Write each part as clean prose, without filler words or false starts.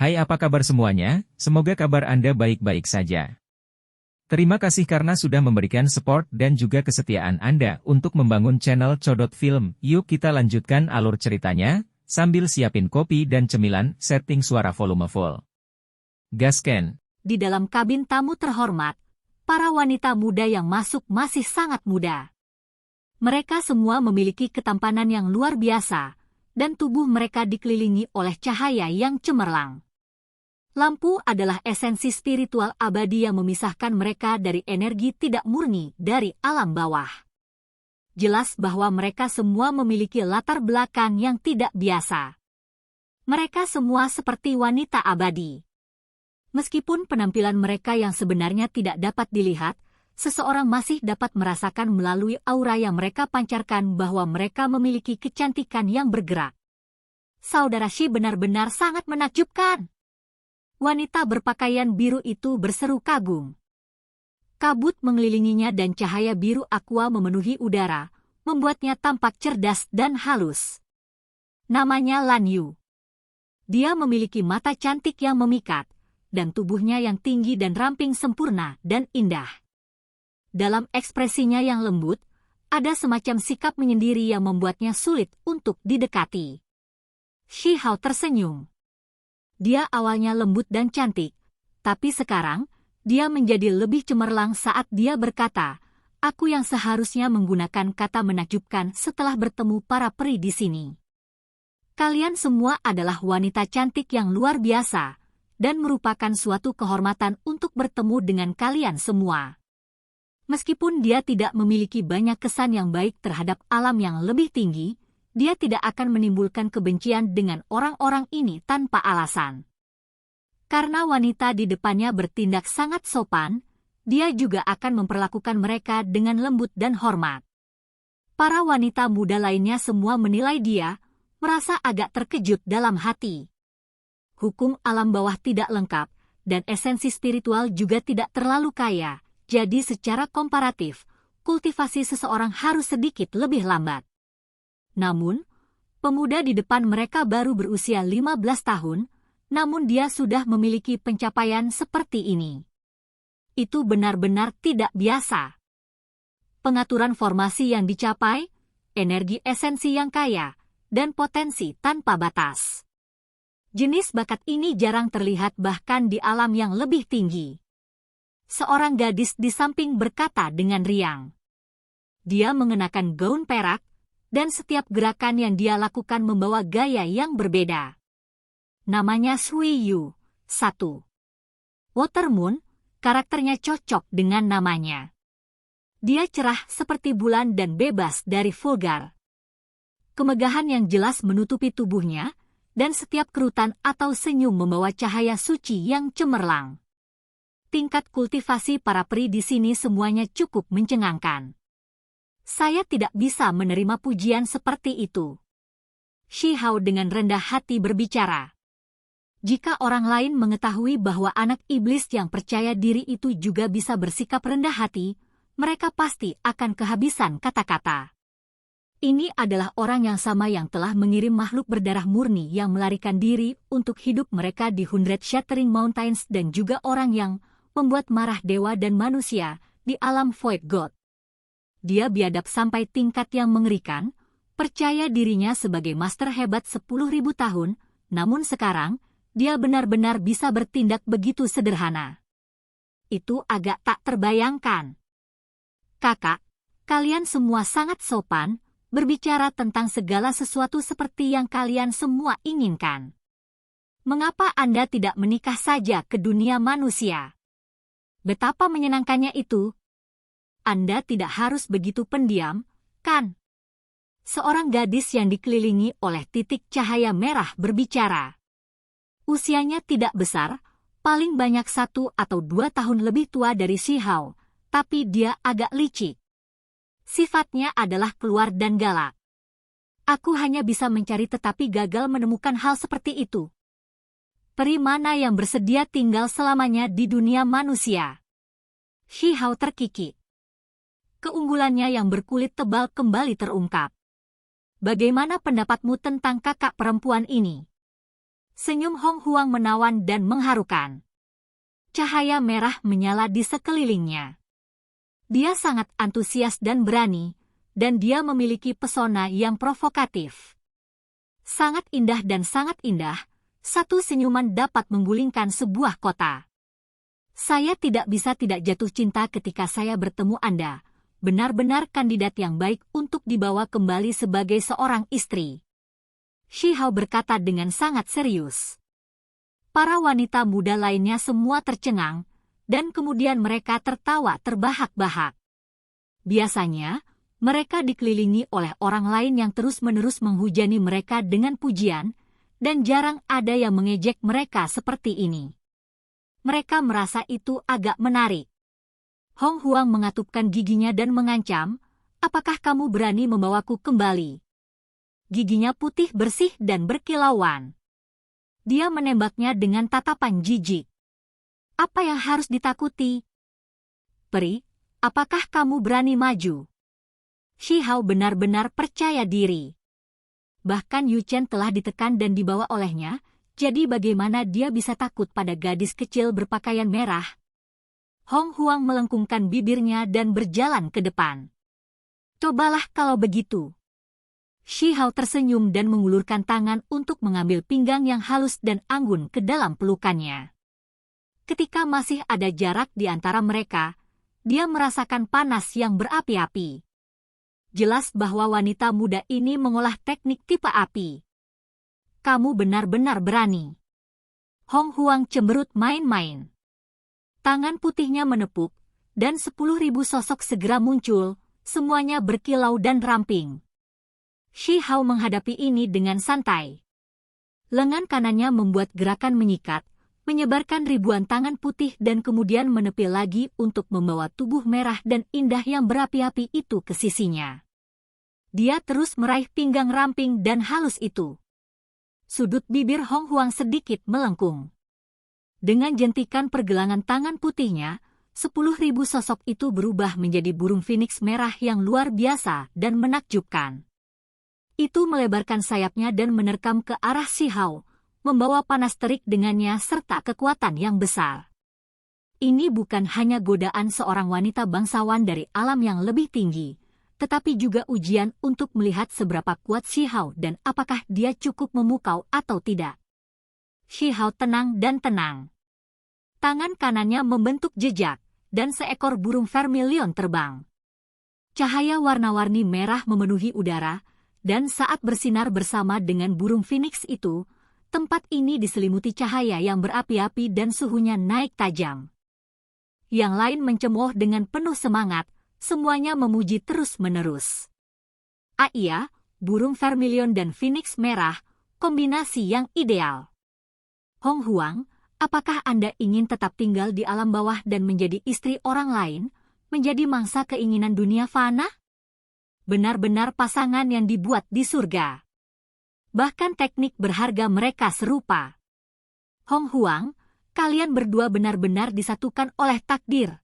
Hai, apa kabar semuanya? Semoga kabar Anda baik-baik saja. Terima kasih karena sudah memberikan support dan juga kesetiaan Anda untuk membangun channel Codot Film. Yuk kita lanjutkan alur ceritanya, sambil siapin kopi dan cemilan, setting suara volume full. Gasken. Di dalam kabin tamu terhormat, para wanita muda yang masuk masih sangat muda. Mereka semua memiliki ketampanan yang luar biasa, dan tubuh mereka dikelilingi oleh cahaya yang cemerlang. Lampu adalah esensi spiritual abadi yang memisahkan mereka dari energi tidak murni dari alam bawah. Jelas bahwa mereka semua memiliki latar belakang yang tidak biasa. Mereka semua seperti wanita abadi. Meskipun penampilan mereka yang sebenarnya tidak dapat dilihat, seseorang masih dapat merasakan melalui aura yang mereka pancarkan bahwa mereka memiliki kecantikan yang bergerak. Saudara Shi benar-benar sangat menakjubkan. Wanita berpakaian biru itu berseru kagum. Kabut mengelilinginya dan cahaya biru aqua memenuhi udara, membuatnya tampak cerdas dan halus. Namanya Lan Yu. Dia memiliki mata cantik yang memikat, dan tubuhnya yang tinggi dan ramping sempurna dan indah. Dalam ekspresinya yang lembut, ada semacam sikap menyendiri yang membuatnya sulit untuk didekati. Shi Hao tersenyum. Dia awalnya lembut dan cantik, tapi sekarang, dia menjadi lebih cemerlang saat dia berkata, "Aku yang seharusnya menggunakan kata menakjubkan setelah bertemu para peri di sini. Kalian semua adalah wanita cantik yang luar biasa, dan merupakan suatu kehormatan untuk bertemu dengan kalian semua." Meskipun dia tidak memiliki banyak kesan yang baik terhadap alam yang lebih tinggi, dia tidak akan menimbulkan kebencian dengan orang-orang ini tanpa alasan. Karena wanita di depannya bertindak sangat sopan, dia juga akan memperlakukan mereka dengan lembut dan hormat. Para wanita muda lainnya semua menilai dia, merasa agak terkejut dalam hati. Hukum alam bawah tidak lengkap, dan esensi spiritual juga tidak terlalu kaya, jadi secara komparatif, kultivasi seseorang harus sedikit lebih lambat. Namun, pemuda di depan mereka baru berusia 15 tahun, namun dia sudah memiliki pencapaian seperti ini. Itu benar-benar tidak biasa. Pengaturan formasi yang dicapai, energi esensi yang kaya, dan potensi tanpa batas. Jenis bakat ini jarang terlihat bahkan di alam yang lebih tinggi. Seorang gadis di samping berkata dengan riang. Dia mengenakan gaun perak, dan setiap gerakan yang dia lakukan membawa gaya yang berbeda. Namanya Sui Yu, 1. Water Moon, karakternya cocok dengan namanya. Dia cerah seperti bulan dan bebas dari vulgar. Kemegahan yang jelas menutupi tubuhnya, dan setiap kerutan atau senyum membawa cahaya suci yang cemerlang. Tingkat kultivasi para peri di sini semuanya cukup mencengangkan. Saya tidak bisa menerima pujian seperti itu. Shi Hao dengan rendah hati berbicara. Jika orang lain mengetahui bahwa anak iblis yang percaya diri itu juga bisa bersikap rendah hati, mereka pasti akan kehabisan kata-kata. Ini adalah orang yang sama yang telah mengirim makhluk berdarah murni yang melarikan diri untuk hidup mereka di Hundred Shattering Mountains dan juga orang yang membuat marah dewa dan manusia di alam Void God. Dia biadab sampai tingkat yang mengerikan, percaya dirinya sebagai master hebat 10.000 tahun, namun sekarang, dia benar-benar bisa bertindak begitu sederhana. Itu agak tak terbayangkan. Kakak, kalian semua sangat sopan, berbicara tentang segala sesuatu seperti yang kalian semua inginkan. Mengapa Anda tidak menikah saja ke dunia manusia? Betapa menyenangkannya itu. Anda tidak harus begitu pendiam, kan? Seorang gadis yang dikelilingi oleh titik cahaya merah berbicara. Usianya tidak besar, paling banyak 1 atau 2 tahun lebih tua dari Shi Hao, tapi dia agak licik. Sifatnya adalah keluar dan galak. Aku hanya bisa mencari tetapi gagal menemukan hal seperti itu. Peri mana yang bersedia tinggal selamanya di dunia manusia? Shi Hao terkikik. Keunggulannya yang berkulit tebal kembali terungkap. Bagaimana pendapatmu tentang kakak perempuan ini? Senyum Hong Huang menawan dan mengharukan. Cahaya merah menyala di sekelilingnya. Dia sangat antusias dan berani, dan dia memiliki pesona yang provokatif. Sangat indah dan sangat indah, satu senyuman dapat menggulingkan sebuah kota. Saya tidak bisa tidak jatuh cinta ketika saya bertemu Anda, benar-benar kandidat yang baik untuk dibawa kembali sebagai seorang istri. Shi Hao berkata dengan sangat serius. Para wanita muda lainnya semua tercengang, dan kemudian mereka tertawa terbahak-bahak. Biasanya, mereka dikelilingi oleh orang lain yang terus-menerus menghujani mereka dengan pujian, dan jarang ada yang mengejek mereka seperti ini. Mereka merasa itu agak menarik. Hong Huang mengatupkan giginya dan mengancam, apakah kamu berani membawaku kembali? Giginya putih bersih dan berkilauan. Dia menembaknya dengan tatapan jijik. Apa yang harus ditakuti? Peri, apakah kamu berani maju? Shi Hao benar-benar percaya diri. Bahkan Yu Chen telah ditekan dan dibawa olehnya, jadi bagaimana dia bisa takut pada gadis kecil berpakaian merah? Hong Huang melengkungkan bibirnya dan berjalan ke depan. Cobalah kalau begitu. Shi Hao tersenyum dan mengulurkan tangan untuk mengambil pinggang yang halus dan anggun ke dalam pelukannya. Ketika masih ada jarak di antara mereka, dia merasakan panas yang berapi-api. Jelas bahwa wanita muda ini mengolah teknik tipe api. Kamu benar-benar berani. Hong Huang cemberut main-main. Tangan putihnya menepuk, dan 10.000 sosok segera muncul, semuanya berkilau dan ramping. Shi Hao menghadapi ini dengan santai. Lengan kanannya membuat gerakan menyikat, menyebarkan ribuan tangan putih dan kemudian menepil lagi untuk membawa tubuh merah dan indah yang berapi-api itu ke sisinya. Dia terus meraih pinggang ramping dan halus itu. Sudut bibir Hong Huang sedikit melengkung. Dengan jentikan pergelangan tangan putihnya, 10.000 sosok itu berubah menjadi burung phoenix merah yang luar biasa dan menakjubkan. Itu melebarkan sayapnya dan menerkam ke arah Shi Hao, membawa panas terik dengannya serta kekuatan yang besar. Ini bukan hanya godaan seorang wanita bangsawan dari alam yang lebih tinggi, tetapi juga ujian untuk melihat seberapa kuat Shi Hao dan apakah dia cukup memukau atau tidak. Shi Hao tenang dan tenang. Tangan kanannya membentuk jejak, dan seekor burung vermilion terbang. Cahaya warna-warni merah memenuhi udara, dan saat bersinar bersama dengan burung phoenix itu, tempat ini diselimuti cahaya yang berapi-api dan suhunya naik tajam. Yang lain mencemooh dengan penuh semangat, semuanya memuji terus-menerus. Iya, burung vermilion dan phoenix merah, kombinasi yang ideal. Hong Huang, apakah Anda ingin tetap tinggal di alam bawah dan menjadi istri orang lain, menjadi mangsa keinginan dunia fana? Benar-benar pasangan yang dibuat di surga. Bahkan teknik berharga mereka serupa. Hong Huang, kalian berdua benar-benar disatukan oleh takdir.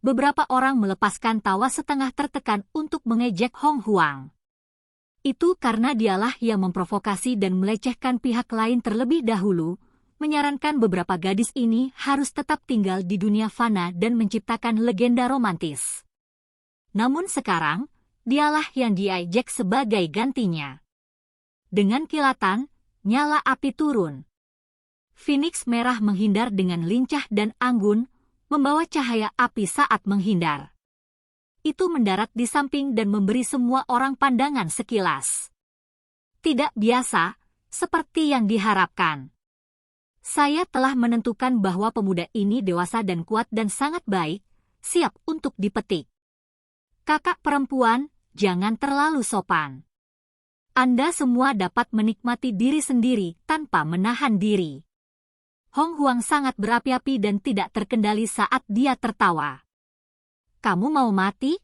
Beberapa orang melepaskan tawa setengah tertekan untuk mengejek Hong Huang. Itu karena dialah yang memprovokasi dan melecehkan pihak lain terlebih dahulu, menyarankan beberapa gadis ini harus tetap tinggal di dunia fana dan menciptakan legenda romantis. Namun sekarang, dialah yang diejek sebagai gantinya. Dengan kilatan, nyala api turun. Phoenix merah menghindar dengan lincah dan anggun, membawa cahaya api saat menghindar. Itu mendarat di samping dan memberi semua orang pandangan sekilas. Tidak biasa, seperti yang diharapkan. Saya telah menentukan bahwa pemuda ini dewasa dan kuat dan sangat baik, siap untuk dipetik. Kakak perempuan, jangan terlalu sopan. Anda semua dapat menikmati diri sendiri tanpa menahan diri. Hong Huang sangat berapi-api dan tidak terkendali saat dia tertawa. Kamu mau mati?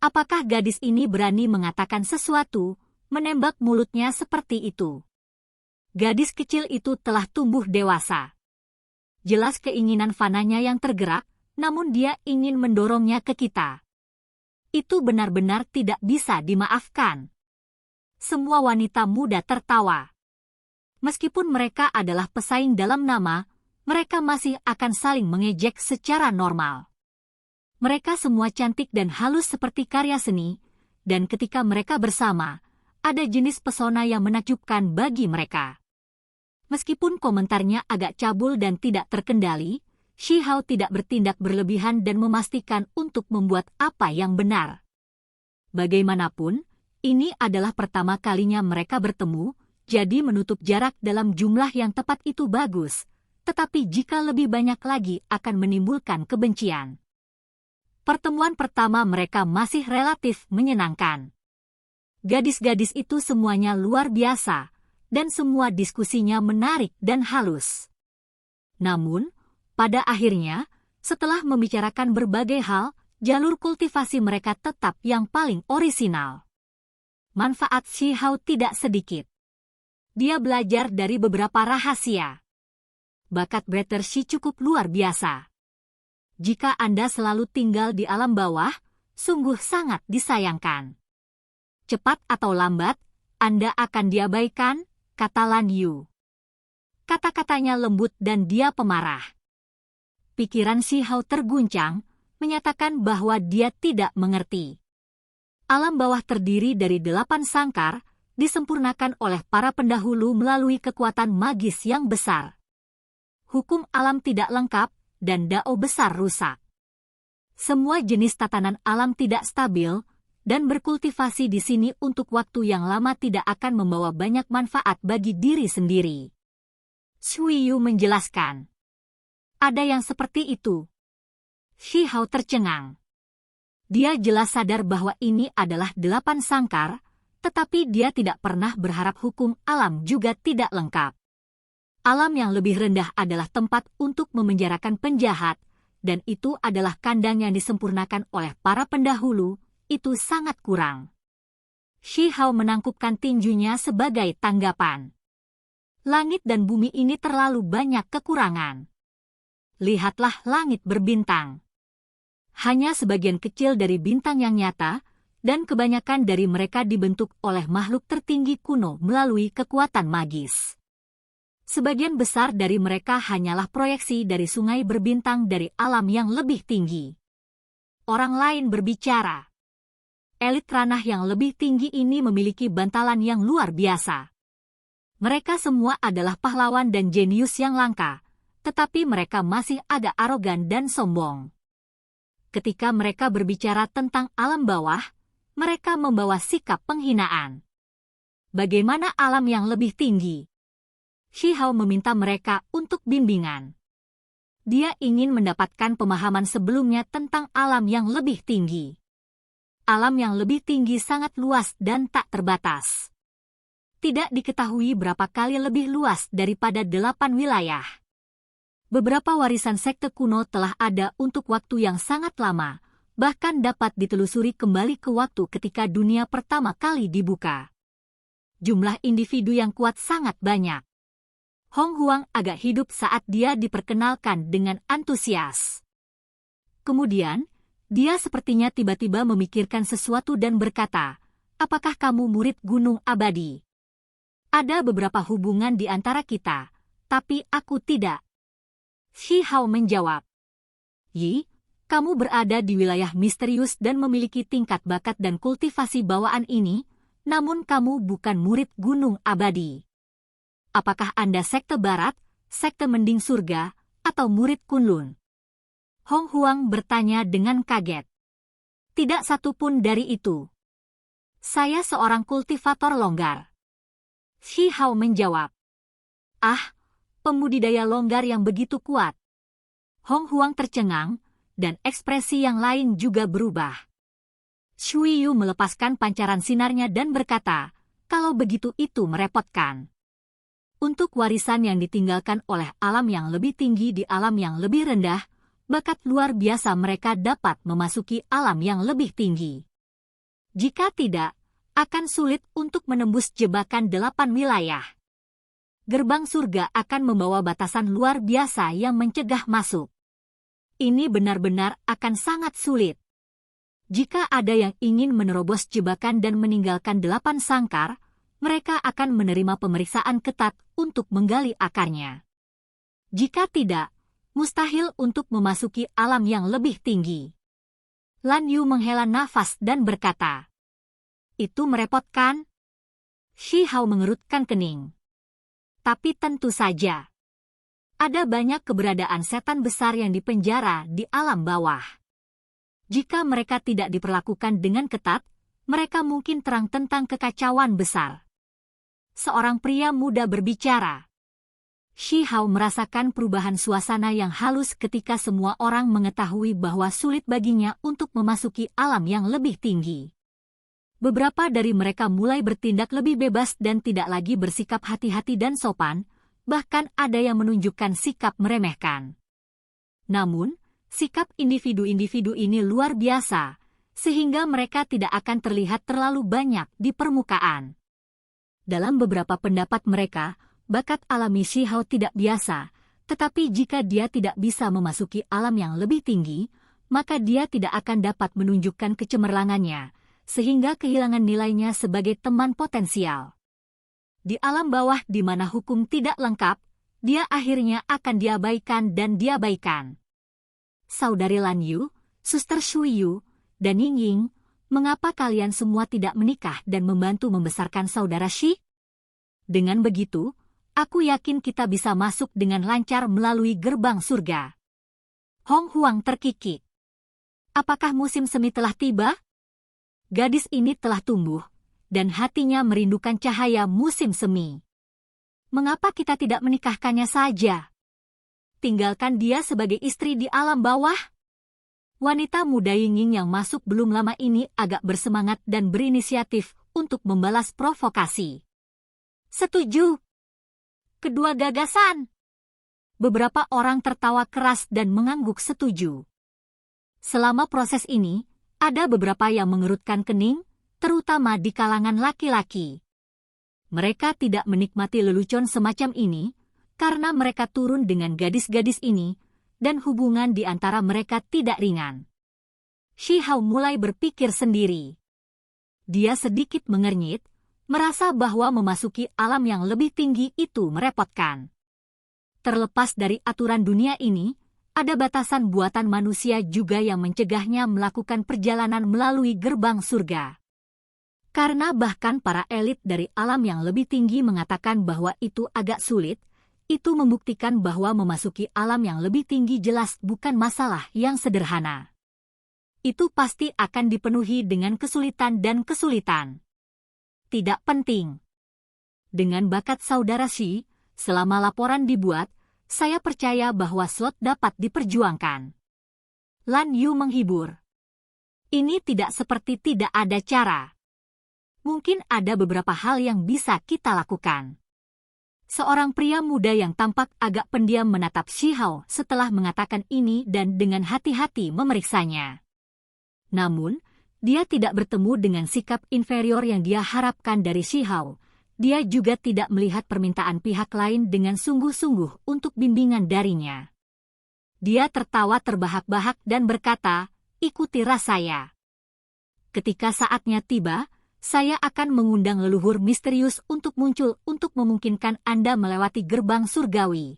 Apakah gadis ini berani mengatakan sesuatu, menembak mulutnya seperti itu? Gadis kecil itu telah tumbuh dewasa. Jelas keinginan fananya yang tergerak, namun dia ingin mendorongnya ke kita. Itu benar-benar tidak bisa dimaafkan. Semua wanita muda tertawa. Meskipun mereka adalah pesaing dalam nama, mereka masih akan saling mengejek secara normal. Mereka semua cantik dan halus seperti karya seni, dan ketika mereka bersama, ada jenis pesona yang menakjubkan bagi mereka. Meskipun komentarnya agak cabul dan tidak terkendali, Shihao tidak bertindak berlebihan dan memastikan untuk membuat apa yang benar. Bagaimanapun, ini adalah pertama kalinya mereka bertemu, jadi menutup jarak dalam jumlah yang tepat itu bagus, tetapi jika lebih banyak lagi akan menimbulkan kebencian. Pertemuan pertama mereka masih relatif menyenangkan. Gadis-gadis itu semuanya luar biasa, dan semua diskusinya menarik dan halus. Namun, pada akhirnya, setelah membicarakan berbagai hal, jalur kultivasi mereka tetap yang paling orisinal. Manfaat Shihao tidak sedikit. Dia belajar dari beberapa rahasia. Bakat Breather Shi cukup luar biasa. Jika Anda selalu tinggal di alam bawah, sungguh sangat disayangkan. Cepat atau lambat, Anda akan diabaikan, kata Lan Yu. Kata-katanya lembut dan dia pemarah. Pikiran Shihao terguncang, menyatakan bahwa dia tidak mengerti. Alam bawah terdiri dari 8 sangkar, disempurnakan oleh para pendahulu melalui kekuatan magis yang besar. Hukum alam tidak lengkap, dan dao besar rusak. Semua jenis tatanan alam tidak stabil, dan berkultivasi di sini untuk waktu yang lama tidak akan membawa banyak manfaat bagi diri sendiri. Shui Yu menjelaskan. Ada yang seperti itu. Shihao tercengang. Dia jelas sadar bahwa ini adalah 8 sangkar, tetapi dia tidak pernah berharap hukum alam juga tidak lengkap. Alam yang lebih rendah adalah tempat untuk memenjarakan penjahat, dan itu adalah kandang yang disempurnakan oleh para pendahulu, itu sangat kurang. Shihao menangkupkan tinjunya sebagai tanggapan. Langit dan bumi ini terlalu banyak kekurangan. Lihatlah langit berbintang. Hanya sebagian kecil dari bintang yang nyata, dan kebanyakan dari mereka dibentuk oleh makhluk tertinggi kuno melalui kekuatan magis. Sebagian besar dari mereka hanyalah proyeksi dari sungai berbintang dari alam yang lebih tinggi. Orang lain berbicara. Elit ranah yang lebih tinggi ini memiliki bantalan yang luar biasa. Mereka semua adalah pahlawan dan jenius yang langka, tetapi mereka masih agak arogan dan sombong. Ketika mereka berbicara tentang alam bawah, mereka membawa sikap penghinaan. Bagaimana alam yang lebih tinggi? Shihao meminta mereka untuk bimbingan. Dia ingin mendapatkan pemahaman sebelumnya tentang alam yang lebih tinggi. Alam yang lebih tinggi sangat luas dan tak terbatas. Tidak diketahui berapa kali lebih luas daripada 8 wilayah. Beberapa warisan sekte kuno telah ada untuk waktu yang sangat lama, bahkan dapat ditelusuri kembali ke waktu ketika dunia pertama kali dibuka. Jumlah individu yang kuat sangat banyak. Hong Huang agak hidup saat dia diperkenalkan dengan antusias. Kemudian, dia sepertinya tiba-tiba memikirkan sesuatu dan berkata, "Apakah kamu murid Gunung Abadi?" Ada beberapa hubungan di antara kita, tapi aku tidak. Shihao menjawab, "Yi, kamu berada di wilayah misterius dan memiliki tingkat bakat dan kultivasi bawaan ini, namun kamu bukan murid Gunung Abadi. Apakah Anda sekte barat, sekte mending surga, atau murid Kunlun?" Hong Huang bertanya dengan kaget. "Tidak satu pun dari itu. Saya seorang kultivator longgar." Shihao menjawab, "Ah, pembudidaya longgar yang begitu kuat." Hong Huang tercengang, dan ekspresi yang lain juga berubah. Shui Yu melepaskan pancaran sinarnya dan berkata, "Kalau begitu itu merepotkan. Untuk warisan yang ditinggalkan oleh alam yang lebih tinggi di alam yang lebih rendah, bakat luar biasa mereka dapat memasuki alam yang lebih tinggi. Jika tidak, akan sulit untuk menembus jebakan 8 wilayah. Gerbang surga akan membawa batasan luar biasa yang mencegah masuk. Ini benar-benar akan sangat sulit. Jika ada yang ingin menerobos jebakan dan meninggalkan 8 sangkar, mereka akan menerima pemeriksaan ketat untuk menggali akarnya. Jika tidak, mustahil untuk memasuki alam yang lebih tinggi. Lan Yu menghela nafas dan berkata, "Itu merepotkan?" Shi Hao mengerutkan kening. Tapi tentu saja. Ada banyak keberadaan setan besar yang dipenjara di alam bawah. Jika mereka tidak diperlakukan dengan ketat, mereka mungkin terang tentang kekacauan besar. Seorang pria muda berbicara. Shi Hao merasakan perubahan suasana yang halus ketika semua orang mengetahui bahwa sulit baginya untuk memasuki alam yang lebih tinggi. Beberapa dari mereka mulai bertindak lebih bebas dan tidak lagi bersikap hati-hati dan sopan, bahkan ada yang menunjukkan sikap meremehkan. Namun, sikap individu-individu ini luar biasa, sehingga mereka tidak akan terlihat terlalu banyak di permukaan. Dalam beberapa pendapat mereka, bakat alami Shi Hao tidak biasa, tetapi jika dia tidak bisa memasuki alam yang lebih tinggi, maka dia tidak akan dapat menunjukkan kecemerlangannya, sehingga kehilangan nilainya sebagai teman potensial. Di alam bawah di mana hukum tidak lengkap, dia akhirnya akan diabaikan dan diabaikan. Saudari Lan Yu, Suster Shui Yu, dan Ying Ying, mengapa kalian semua tidak menikah dan membantu membesarkan saudara Shi? Dengan begitu, aku yakin kita bisa masuk dengan lancar melalui gerbang surga. Hong Huang terkikik. Apakah musim semi telah tiba? Gadis ini telah tumbuh, dan hatinya merindukan cahaya musim semi. Mengapa kita tidak menikahkannya saja? Tinggalkan dia sebagai istri di alam bawah? Wanita muda Ying Ying yang masuk belum lama ini agak bersemangat dan berinisiatif untuk membalas provokasi. Setuju. Kedua gagasan. Beberapa orang tertawa keras dan mengangguk setuju. Selama proses ini, ada beberapa yang mengerutkan kening, terutama di kalangan laki-laki. Mereka tidak menikmati lelucon semacam ini, karena mereka turun dengan gadis-gadis ini, dan hubungan di antara mereka tidak ringan. Shi Hao mulai berpikir sendiri. Dia sedikit mengernyit, merasa bahwa memasuki alam yang lebih tinggi itu merepotkan. Terlepas dari aturan dunia ini, ada batasan buatan manusia juga yang mencegahnya melakukan perjalanan melalui gerbang surga. Karena bahkan para elit dari alam yang lebih tinggi mengatakan bahwa itu agak sulit, itu membuktikan bahwa memasuki alam yang lebih tinggi jelas bukan masalah yang sederhana. Itu pasti akan dipenuhi dengan kesulitan dan kesulitan. Tidak penting. Dengan bakat saudara Shi, selama laporan dibuat, saya percaya bahwa slot dapat diperjuangkan. Lan Yu menghibur. Ini tidak seperti tidak ada cara. Mungkin ada beberapa hal yang bisa kita lakukan. Seorang pria muda yang tampak agak pendiam menatap Shi Hao setelah mengatakan ini dan dengan hati-hati memeriksanya. Namun, dia tidak bertemu dengan sikap inferior yang dia harapkan dari Shi Hao. Dia juga tidak melihat permintaan pihak lain dengan sungguh-sungguh untuk bimbingan darinya. Dia tertawa terbahak-bahak dan berkata, "Ikuti saya. Ketika saatnya tiba, saya akan mengundang leluhur misterius untuk muncul untuk memungkinkan Anda melewati gerbang surgawi.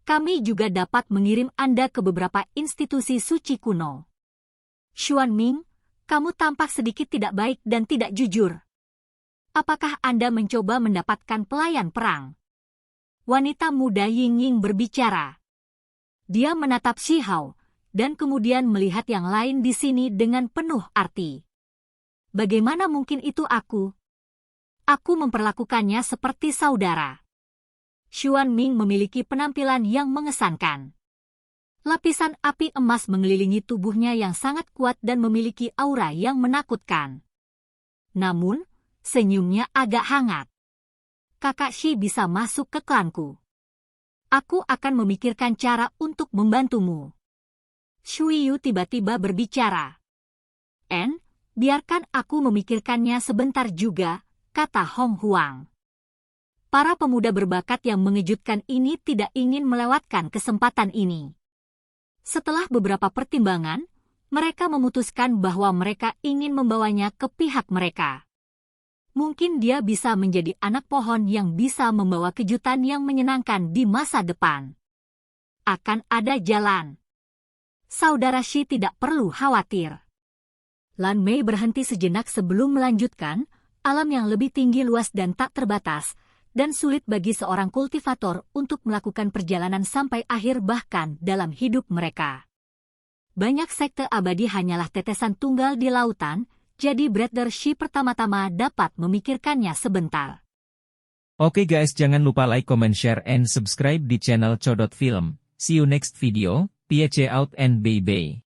Kami juga dapat mengirim Anda ke beberapa institusi suci kuno." Xuan Ming, kamu tampak sedikit tidak baik dan tidak jujur. Apakah Anda mencoba mendapatkan pelayan perang? Wanita muda Ying Ying berbicara. Dia menatap Shi Hao, dan kemudian melihat yang lain di sini dengan penuh arti. Bagaimana mungkin itu aku? Aku memperlakukannya seperti saudara. Xuan Ming memiliki penampilan yang mengesankan. Lapisan api emas mengelilingi tubuhnya yang sangat kuat dan memiliki aura yang menakutkan. Namun, senyumnya agak hangat. Kakak Shi bisa masuk ke klanku. Aku akan memikirkan cara untuk membantumu. Shui Yu tiba-tiba berbicara. Biarkan aku memikirkannya sebentar juga, kata Hong Huang. Para pemuda berbakat yang mengejutkan ini tidak ingin melewatkan kesempatan ini. Setelah beberapa pertimbangan, mereka memutuskan bahwa mereka ingin membawanya ke pihak mereka. Mungkin dia bisa menjadi anak pohon yang bisa membawa kejutan yang menyenangkan di masa depan. Akan ada jalan. Saudara Shi tidak perlu khawatir. Lan Mei berhenti sejenak sebelum melanjutkan, alam yang lebih tinggi luas dan tak terbatas, dan sulit bagi seorang kultivator untuk melakukan perjalanan sampai akhir bahkan dalam hidup mereka. Banyak sekte abadi hanyalah tetesan tunggal di lautan, jadi Brother Shi pertama-tama dapat memikirkannya sebentar. Oke guys, jangan lupa like, comment, share, and subscribe di channel Codot Film. See you next video, peace out and bye-bye.